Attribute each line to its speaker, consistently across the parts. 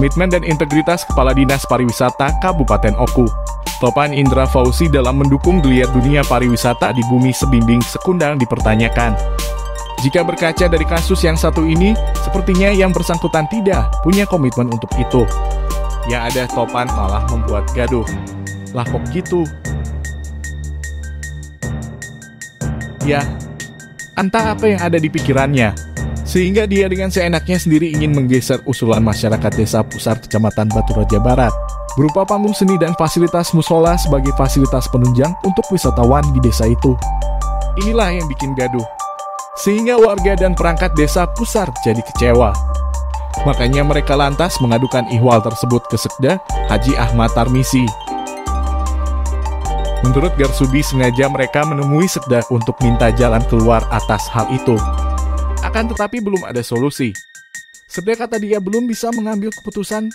Speaker 1: komitmen dan integritas Kepala Dinas Pariwisata Kabupaten Oku, Topan Indra Fauzi, dalam mendukung geliat dunia pariwisata di bumi Sebimbing Sekundang dipertanyakan. Jika berkaca dari kasus yang satu ini, sepertinya yang bersangkutan tidak punya komitmen untuk itu. Yang ada Topan malah membuat gaduh. Lah kok gitu? Ya, entah apa yang ada di pikirannya, sehingga dia dengan seenaknya sendiri ingin menggeser usulan masyarakat Desa Pusar Kecamatan Batu Raja Barat berupa panggung seni dan fasilitas musola sebagai fasilitas penunjang untuk wisatawan di desa itu. Inilah yang bikin gaduh, sehingga warga dan perangkat desa Pusar jadi kecewa. Makanya mereka lantas mengadukan ihwal tersebut ke Sekda Haji Ahmad Tarmisi. Menurut Garsubi, sengaja mereka menemui Sekda untuk minta jalan keluar atas hal itu. Akan tetapi belum ada solusi. Sekda kata dia belum bisa mengambil keputusan.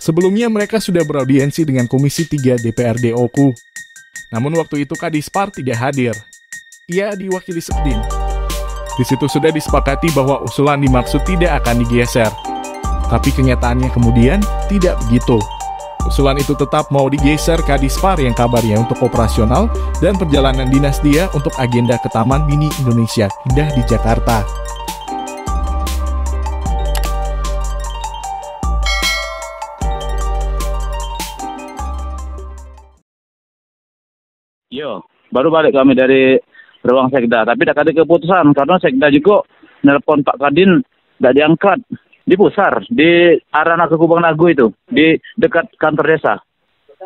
Speaker 1: Sebelumnya mereka sudah beraudiensi dengan Komisi 3 DPRD Oku. Namun waktu itu Kadispar tidak hadir. Ia diwakili Sekdin. Di situ sudah disepakati bahwa usulan dimaksud tidak akan digeser. Tapi kenyataannya kemudian tidak begitu. Usulan itu tetap mau digeser Kadispar yang kabarnya untuk operasional dan perjalanan dinas dia untuk agenda ke Taman Mini Indonesia Indah di Jakarta.
Speaker 2: Yo, baru balik kami dari ruang Sekda, tapi tidak ada keputusan karena Sekda juga nelpon Pak Kadin tidak diangkat. Di Pusar, di arah ke Kubang Nago itu, di dekat kantor desa,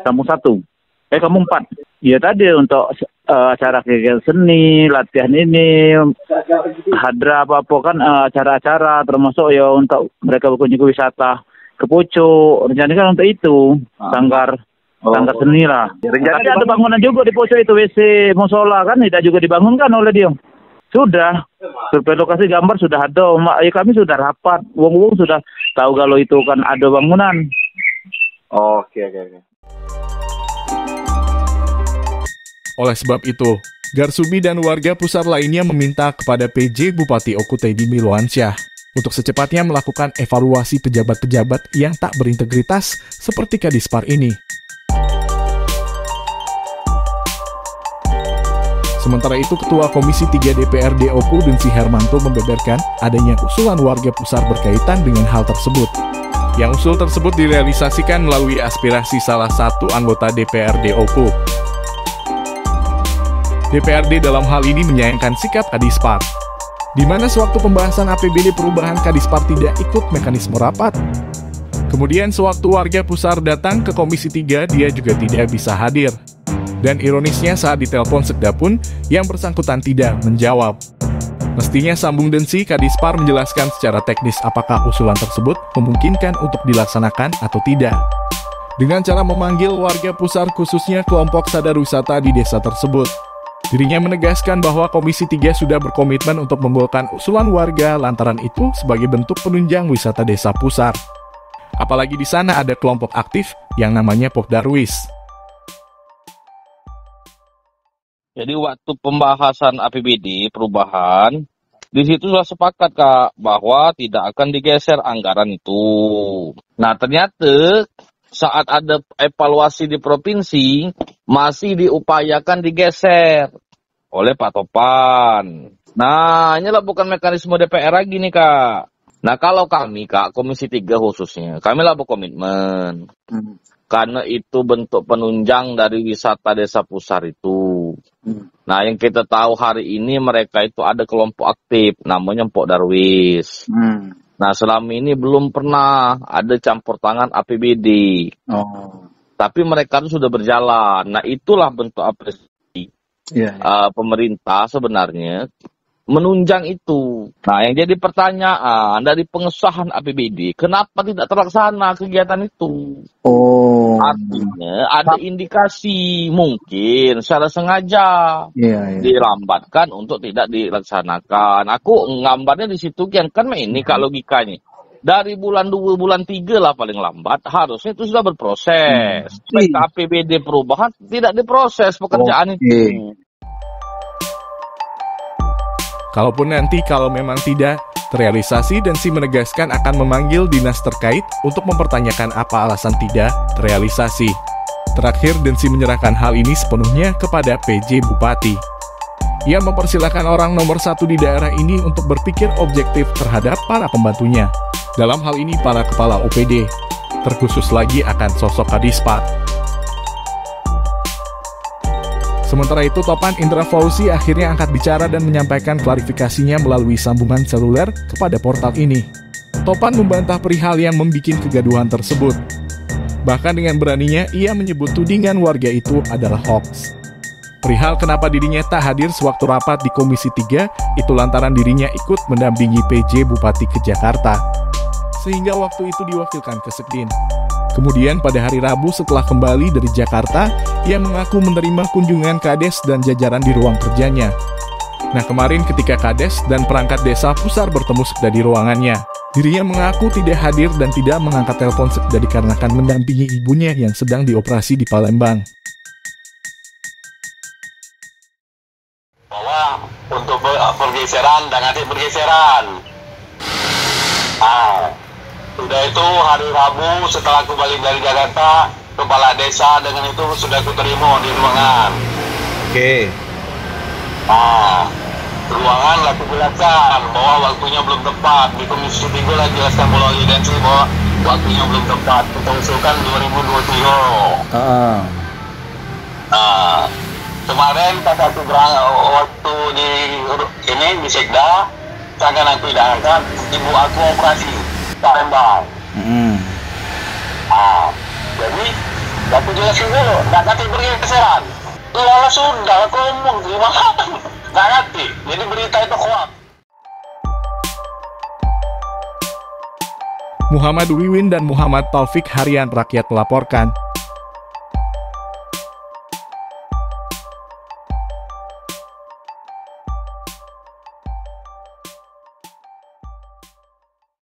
Speaker 2: Kampung 1, Kampung 4. Ya tadi untuk acara kegiatan seni, latihan ini, hadra apa-apa kan acara-acara, termasuk ya untuk mereka berkunjung ke wisata ke Pucuk. Rencana kan untuk itu, sanggar seni lah. Tapi ada bangunan juga di Pucuk itu, WC musola kan tidak juga dibangunkan oleh dia. Sudah, survei lokasi gambar sudah ada, ya kami sudah rapat, wong-wong sudah tahu kalau itu kan ada bangunan.
Speaker 3: Oke.
Speaker 1: Oleh sebab itu, Garsubi dan warga Pusar lainnya meminta kepada PJ Bupati Oku Teddy Milwansyah untuk secepatnya melakukan evaluasi pejabat-pejabat yang tak berintegritas seperti Kadispar ini. Sementara itu, Ketua Komisi 3 DPRD Oku Densi Hermanto membeberkan adanya usulan warga Pusar berkaitan dengan hal tersebut. Yang usul tersebut direalisasikan melalui aspirasi salah satu anggota DPRD Oku. DPRD dalam hal ini menyayangkan sikap Kadispar, di mana sewaktu pembahasan APBD perubahan Kadispar tidak ikut mekanisme rapat. Kemudian sewaktu warga Pusar datang ke Komisi 3, dia juga tidak bisa hadir. Dan ironisnya saat ditelepon Sekda pun, yang bersangkutan tidak menjawab. Mestinya sambung Densi, Kadispar menjelaskan secara teknis apakah usulan tersebut memungkinkan untuk dilaksanakan atau tidak. Dengan cara memanggil warga Pusar khususnya kelompok sadar wisata di desa tersebut. Dirinya menegaskan bahwa Komisi 3 sudah berkomitmen untuk membawakan usulan warga lantaran itu sebagai bentuk penunjang wisata desa Pusar. Apalagi di sana ada kelompok aktif yang namanya Pokdarwis.
Speaker 4: Jadi waktu pembahasan APBD perubahan, di situ sudah sepakat Kak bahwa tidak akan digeser anggaran itu. Nah ternyata saat ada evaluasi di provinsi masih diupayakan digeser oleh Pak Topan. Nah inilah bukan mekanisme DPR lagi nih Kak. Nah kalau kami Kak, Komisi 3 khususnya, kami lah berkomitmen. Karena itu bentuk penunjang dari wisata desa Pusar itu. Nah yang kita tahu hari ini mereka itu ada kelompok aktif namanya Mpok Darwis. Nah selama ini belum pernah ada campur tangan APBD. Tapi mereka itu sudah berjalan. Nah itulah bentuk apresiasi pemerintah sebenarnya menunjang itu. Nah yang jadi pertanyaan dari pengesahan APBD, kenapa tidak terlaksana kegiatan itu? Artinya ada indikasi mungkin secara sengaja dilambatkan untuk tidak dilaksanakan. Aku nggambarnya di situ kan ini Kak logikanya. Dari bulan 2, bulan 3 lah paling lambat, harusnya itu sudah berproses. APBD perubahan tidak diproses pekerjaan itu.
Speaker 1: Kalaupun nanti kalau memang tidak, terrealisasi dan si menegaskan akan memanggil dinas terkait untuk mempertanyakan apa alasan tidak terrealisasi. Terakhir, Densi menyerahkan hal ini sepenuhnya kepada PJ Bupati. Ia mempersilahkan orang nomor 1 di daerah ini untuk berpikir objektif terhadap para pembantunya. Dalam hal ini para kepala OPD, terkhusus lagi akan sosok Kadispat. Sementara itu, Topan Indra Fauzi akhirnya angkat bicara dan menyampaikan klarifikasinya melalui sambungan seluler kepada portal ini. Topan membantah perihal yang membuat kegaduhan tersebut. Bahkan dengan beraninya, ia menyebut tudingan warga itu adalah hoax. Perihal kenapa dirinya tak hadir sewaktu rapat di Komisi 3, itu lantaran dirinya ikut mendampingi PJ Bupati ke Jakarta. Sehingga waktu itu diwakilkan ke Sekdin. Kemudian pada hari Rabu setelah kembali dari Jakarta, ia mengaku menerima kunjungan Kades dan jajaran di ruang kerjanya. Nah, kemarin ketika Kades dan perangkat desa Pusar bertemu Sekda di ruangannya, dirinya mengaku tidak hadir dan tidak mengangkat telepon Sekda dikarenakan mendampingi ibunya yang sedang dioperasi di Palembang.
Speaker 5: Bahwa untuk pergeseran dan nanti pergeseran. Sudah itu hari Rabu setelah aku balik dari Jakarta, kepala desa dengan itu sudah aku terima di ruangan.
Speaker 3: Oke.
Speaker 5: Ruangan laku jelaskan bahwa waktunya belum tepat. Di Komisi 3 lah jelaskan melalui Densi bahwa waktunya belum tepat. Kita usulkan 2023. Kemarin pas aku waktu di Sekda, sangat aku hidangkan ibu aku operasi Palembang. Jadi aku jelasin dulu, nggak ngerti pergeseran. Lalu sudah aku ngomong gimana? Nggak ngerti. Jadi berita itu hoax.
Speaker 1: Muhammad Wiwin dan Muhammad Taufik Harian Rakyat melaporkan.